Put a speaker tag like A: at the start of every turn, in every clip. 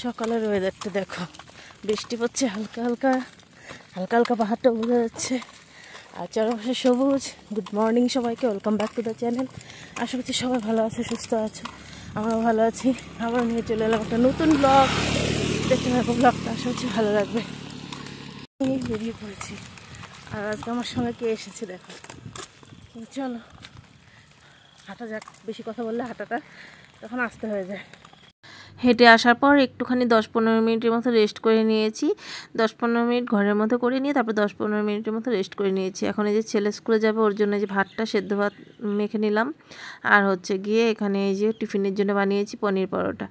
A: সকালের ওয়েদারটা দেখো, বৃষ্টি পড়ছে হালকা হালকা, হালকা হালকা পাহাড়টা বোঝা যাচ্ছে আর চারপাশে সবুজ। গুড মর্নিং সবাইকে, welcome back to the channel. আশা করছি সবাই ভালো আছে, সুস্থ আছো, আমরাও ভালো আছি। আবার নিয়ে চলে এলাম একটা নতুন ব্লগ। দেখতে থাকো ব্লগটা, আশা করছি ভালো লাগবে। এই বেরিয়ে পড়েছি আর আজকে আমার সঙ্গে কে এসেছে দেখো। চলো হাঁটা যাক, বেশি কথা বললে হাঁটাটা তখন আসতে হয়ে যায়। হেঁটে আসার পর একটুখানি 10-15 মিনিটের মতো রেস্ট করে নিয়েছি। 10-15 মিনিট ঘরের মধ্যে করে নিয়ে তারপর 10-15 মিনিটের মতো রেস্ট করে নিয়েছি। এখন এই যে ছেলে স্কুলে যাবে, ওর জন্য যে ভাতটা সেদ্ধ ভাত মেখে নিলাম। আর হচ্ছে গিয়ে এখানে এই যে টিফিনের জন্য বানিয়েছি পনির পরোটা।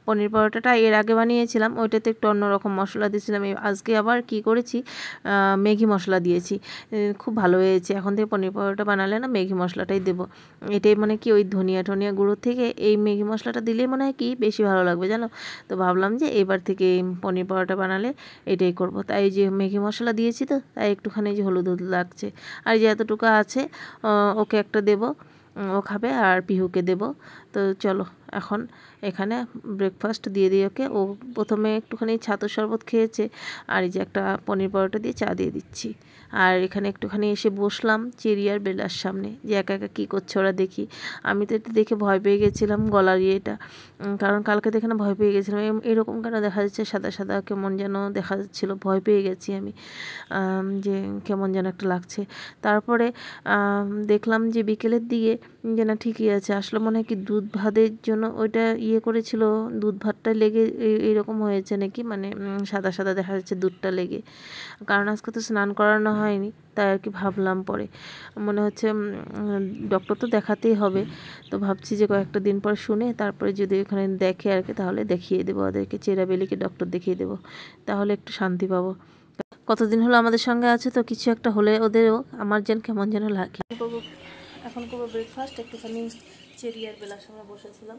A: পনির পরোটাটা এর আগে বানিয়েছিলাম, ওইটাতে একটু অন্যরকম মশলা দিয়েছিলাম। আজকে আবার কি করেছি, ম্যাগি মশলা দিয়েছি, খুব ভালো হয়েছে। এখন থেকে পনির পরোটা বানালে না ম্যাগি মশলাটাই দেবো। এটাই মানে কি ওই ধনিয়া গুঁড়ো থেকে এই ম্যাগি মশলাটা দিলেই মনে হয় কি বেশি ভালো লাগবে জানো। তো ভাবলাম যে এবার থেকে পনির পরোটা বানালে এটাই করব। তাই যে ম্যাগি মশলা দিয়েছি, তো তাই একটুখানি যে হলুদ লাগছে। আর যে এতটুকু আছে ওকে একটা দেবো, ও খাবে, আর পিহুকে দেব। তো চলো এখন এখানে ব্রেকফাস্ট দিয়ে দিই ওকে। ও প্রথমে একটুখানি ছাতুর শরবত খেয়েছে, আর এই যে একটা পনির পরোটা দিয়ে চা দিয়ে দিচ্ছি। আর এখানে একটুখানি এসে বসলাম চেরি আর বেলার সামনে, যে একা একা কী করছে ওরা দেখি। আমি তো এটা দেখে ভয় পেয়ে গেছিলাম, গলার ইয়েটা, কারণ কালকে দেখে না ভয় পেয়ে গেছিলাম। এরকম কেন দেখা যাচ্ছে, সাদা সাদা কেমন যেন দেখা যাচ্ছিলো, ভয় পেয়ে গেছি আমি, যে কেমন যেন একটা লাগছে। তারপরে দেখলাম যে বিকেলের দিকে যে না ঠিকই আছে। আসলে মনে হয় কি দুধ ভাতের জন্য ওইটা করেছিল, দুধ ভাতটা লেগে এইরকম হয়েছে নাকি, মানে সাদা সাদা দেখা যাচ্ছে দুধটা লেগে। কারণ আজকে তো স্নান করানো হয়নি, তাই আর কি ভাবলাম। পরে মনে হচ্ছে ডক্টর তো দেখাতেই হবে, তো ভাবছি যে কয়েকটা দিন পর শুনে তারপরে যদি ওখানে দেখে আর কি, তাহলে দেখিয়ে দেবো ওদেরকে, চেরাবেলিকে ডক্টর দেখিয়ে দেবো, তাহলে একটু শান্তি পাবো। কতদিন হলো আমাদের সঙ্গে আছে, তো কিছু একটা হলে ওদেরও আমার যেন কেমন যেন লাগে। এখন করবো ব্রেকফাস্ট। একটুখানি চেরি আর বেলার সময় বসেছিলাম,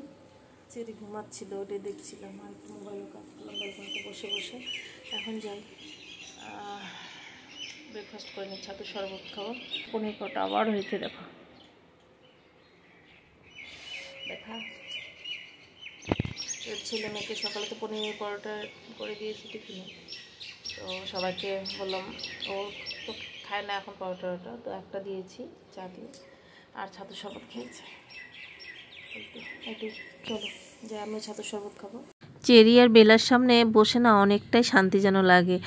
A: চেরি ঘুমাচ্ছিল, ওটাই দেখছিলাম, আর একটু মোবাইলও কাজ করলাম ব্যালকনিতে বসে বসে। এখন যাই ব্রেকফাস্ট করে নিই, ছাতুর শরবত খাবো। পনির পরোটা আবার হয়েছে দেখো, দেখা ছেলে মেয়েকে সকালে তো পনির পরোটা করে দিয়েছি টিফিনে, তো সবাইকে বললাম, ও তো খায় না এখন পরোটাটা, তো একটা দিয়েছি চা দিয়ে, আর ছাতুর শরবত খেয়েছে। একটু চলো যে আমি ছাতুর শরবত খাবো। চেরি আর বেলার সামনে বসে না অনেকটাই শান্তি যেন লাগে,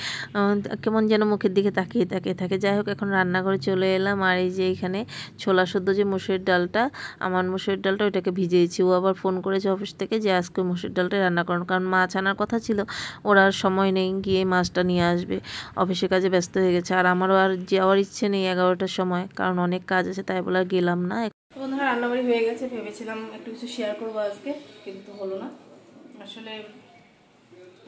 A: কেমন যেন মুখের দিকে তাকিয়ে তাকিয়ে থাকে। যাই হোক এখন রান্নাঘরে চলে এলাম, আর এই যে এখানে ছোলা শুদ্ধ যে মুসুরির ডালটা, আমার মুসুরির ডালটা ওইটাকে ভিজিয়েছি। ও আবার ফোন করেছে অফিস থেকে যে আজকে মুসুরির ডালটা রান্না করানো, কারণ মাছ আনার কথা ছিল, ওর আর সময় নেই, গিয়ে মাছটা নিয়ে আসবে, অফিসের কাজে ব্যস্ত হয়ে গেছে। আর আমারও আর যাওয়ার ইচ্ছে নেই 11টার সময়, কারণ অনেক কাজ আছে, তাই বলে আর গেলাম না। বন্ধুরা রান্নাবাড়ি হয়ে গেছে, ভেবেছিলাম একটু কিছু শেয়ার করবো আজকে, কিন্তু হলো না। আসলে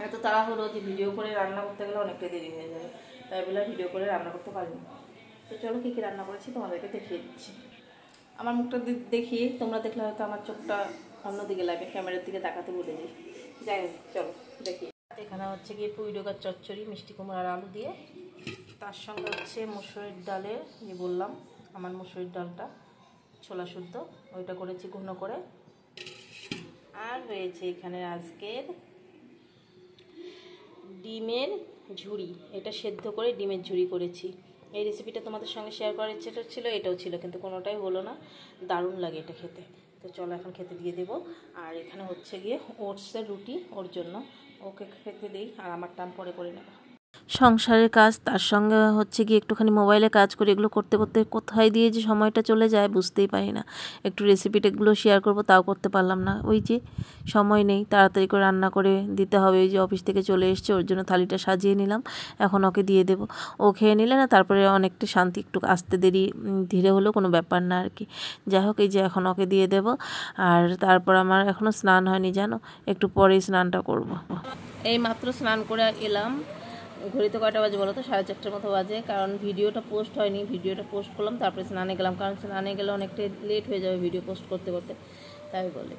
A: এত তাড়াহুড়ো যে ভিডিও করে রান্না করতে গেলে অনেকটা দেরি হয়ে যাবে, তাই বলে ভিডিও করে রান্না করতে পারিনি। তো চলো কী কী রান্না করেছি তোমাদেরকে দেখিয়ে দিচ্ছি। আমার মুখটা দেখিয়ে তোমরা দেখলে হয়তো আমার চোখটা অন্যদিকে লাগে, ক্যামেরার দিকে তাকাতে বলে দিই। যাই হোক চলো দেখি। এখানে হচ্ছে গিয়ে পুঁই ডোকার চচ্চড়ি মিষ্টি কুমড়ো আর আলু দিয়ে, তার সঙ্গে হচ্ছে মসুরির ডালের, যে বললাম আমার মসুরির ডালটা ছোলা শুদ্ধ, ওইটা করেছি ঘন করে। আর হয়েছে এখানে আজকের ডিমের ঝুড়ি, এটা সেদ্ধ করে ডিমের ঝুড়ি করেছি। এই রেসিপিটা তোমাদের সঙ্গে শেয়ার করার ইচ্ছেটা ছিল, এটাও ছিল, কিন্তু কোনোটাই হলো না। দারুণ লাগে এটা খেতে। তো চলো এখন খেতে দিয়ে দেবো। আর এখানে হচ্ছে গিয়ে ওটসের রুটি, ওর জন্য, ওকে খেতে দিই, আর আমার টান পরে করে নেব। সংসারের কাজ, তার সঙ্গে হচ্ছে কি একটুখানি মোবাইলে কাজ করি, এগুলো করতে করতে কোথায় দিয়ে যে সময়টা চলে যায় বুঝতেই পারি না। একটু রেসিপিটাগুলো শেয়ার করব, তাও করতে পারলাম না, ওই যে সময় নেই, তাড়াতাড়ি করে রান্না করে দিতে হবে। ওই যে অফিস থেকে চলে এসছে, ওর জন্য থালিটা সাজিয়ে নিলাম, এখন ওকে দিয়ে দেবো। ও খেয়ে নিলে না তারপরে অনেকটা শান্তি, একটু আসতে দেরি ধীরে হলেও কোনো ব্যাপার না আর কি। যাই হোক এই যে এখন ওকে দিয়ে দেবো। আর তারপর আমার এখনও স্নান হয়নি জানো, একটু পরেই স্নানটা করব। এই মাত্র স্নান করে এলাম। ঘড়িতে কয়টা বাজে বলো তো, 4:30টার মতো বাজে, কারণ ভিডিওটা পোস্ট হয়নি। ভিডিওটা পোস্ট করলাম তারপরে স্নানে গেলাম, কারণ স্নানে গেলে অনেকটা লেট হয়ে যাবে ভিডিও পোস্ট করতে করতে, তাই বলে।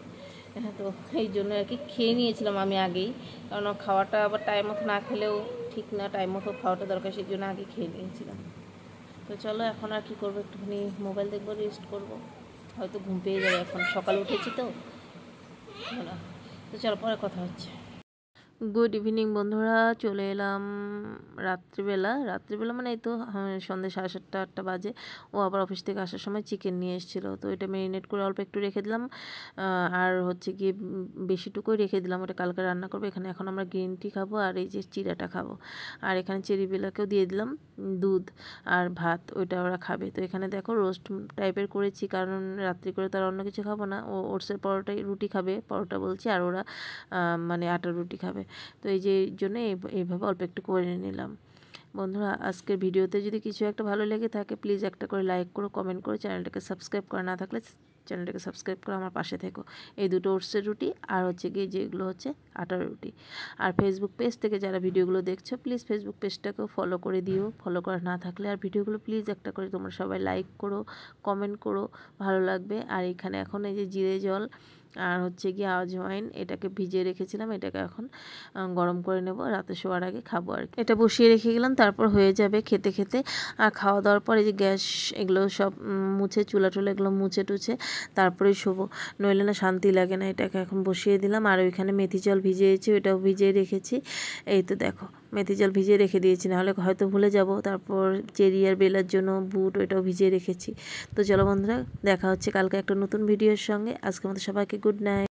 A: হ্যাঁ, তো এই জন্য আর কি খেয়ে নিয়েছিলাম আমি আগেই, কারণ খাওয়াটা আবার টাইম মতো না খেলেও ঠিক না, টাইম মতো খাওয়াটা দরকার, সেই জন্য আগে খেয়ে নিয়েছিলাম। তো চলো এখন আর কি করবো, একটুখানি মোবাইল দেখবো, রেস্ট করবো, হয়তো ঘুম পেয়ে যাবে, এখন সকালে উঠেছি তো। তো চলো পরে কথা হচ্ছে। গুড ইভিনিং বন্ধুরা, চলে এলাম রাত্রিবেলা মানে এই তো সন্ধ্যে 7:30-8টা বাজে। ও আবার অফিস থেকে আসার সময় চিকেন নিয়ে এসেছিলো, তো এটা ম্যারিনেট করে অল্প একটু রেখে দিলাম। আর হচ্ছে গিয়ে বেশিটুকুই রেখে দিলাম, ওটা কালকে রান্না করবো। এখানে এখন আমরা গ্রিন টি খাবো আর এই যে চিড়াটা খাবো। আর এখানে চেরিবেলাকেও দিয়ে দিলাম দুধ আর ভাত, ওইটা ওরা খাবে। তো এখানে দেখো রোস্ট টাইপের করেছি, কারণ রাত্রি করে তারা অন্য কিছু খাবো না। ও ওটসের পরোটাই রুটি খাবে, পরোটা বলছি, আর ওরা মানে আটার রুটি খাবে। তো এই যে এই জন্য এইভাবে অল্প একটু করে নিলাম। বন্ধুরা, আজকের ভিডিওতে যদি কিছু একটা ভালো লেগে থাকে প্লিজ একটা করে লাইক করো, কমেন্ট করো, চ্যানেলটাকে সাবস্ক্রাইব করা না থাকলে চ্যানেলটাকে সাবস্ক্রাইব করে আমার পাশে থেকো। এই দুটো ওটসের রুটি আর হচ্ছে গিয়ে যেগুলো হচ্ছে আটার রুটি। আর ফেসবুক পেজ থেকে যারা ভিডিওগুলো দেখছো প্লিজ ফেসবুক পেজটাকেও ফলো করে দিও, ফলো করা না থাকলে। আর ভিডিওগুলো প্লিজ একটা করে তোমরা সবাই লাইক করো, কমেন্ট করো, ভালো লাগবে। আর এখানে এখন এই যে জিরে জল আর হচ্ছে গিয়ে আজওয়াইন, এটাকে ভিজিয়ে রেখেছিলাম, এটাকে এখন গরম করে নেব, রাতে শোয়ার আগে খাবো আর কি। এটা বসিয়ে রেখে গেলাম, তারপর হয়ে যাবে খেতে খেতে। আর খাওয়া দাওয়ার পর এই যে গ্যাস এগুলো সব মুছে, চুলা টুলা এগুলো মুছে টুছে তারপরে শোবো, নইলে না শান্তি লাগে না। এটাকে এখন বসিয়ে দিলাম। আর ওইখানে মেথি জল ভিজিয়েছি, ওইটাও ভিজিয়ে রেখেছি। এই তো দেখো মেথি জল ভিজিয়ে রেখে দিয়েছি, নাহলে হয়তো ভুলে যাব। তারপর চেরি আর বেলার জন্য বুট, ওইটাও ভিজিয়ে রেখেছি। তো চলো বন্ধুরা, দেখা হচ্ছে কালকে একটা নতুন ভিডিওর সঙ্গে। আজকের মতো সবাইকে গুড নাইট।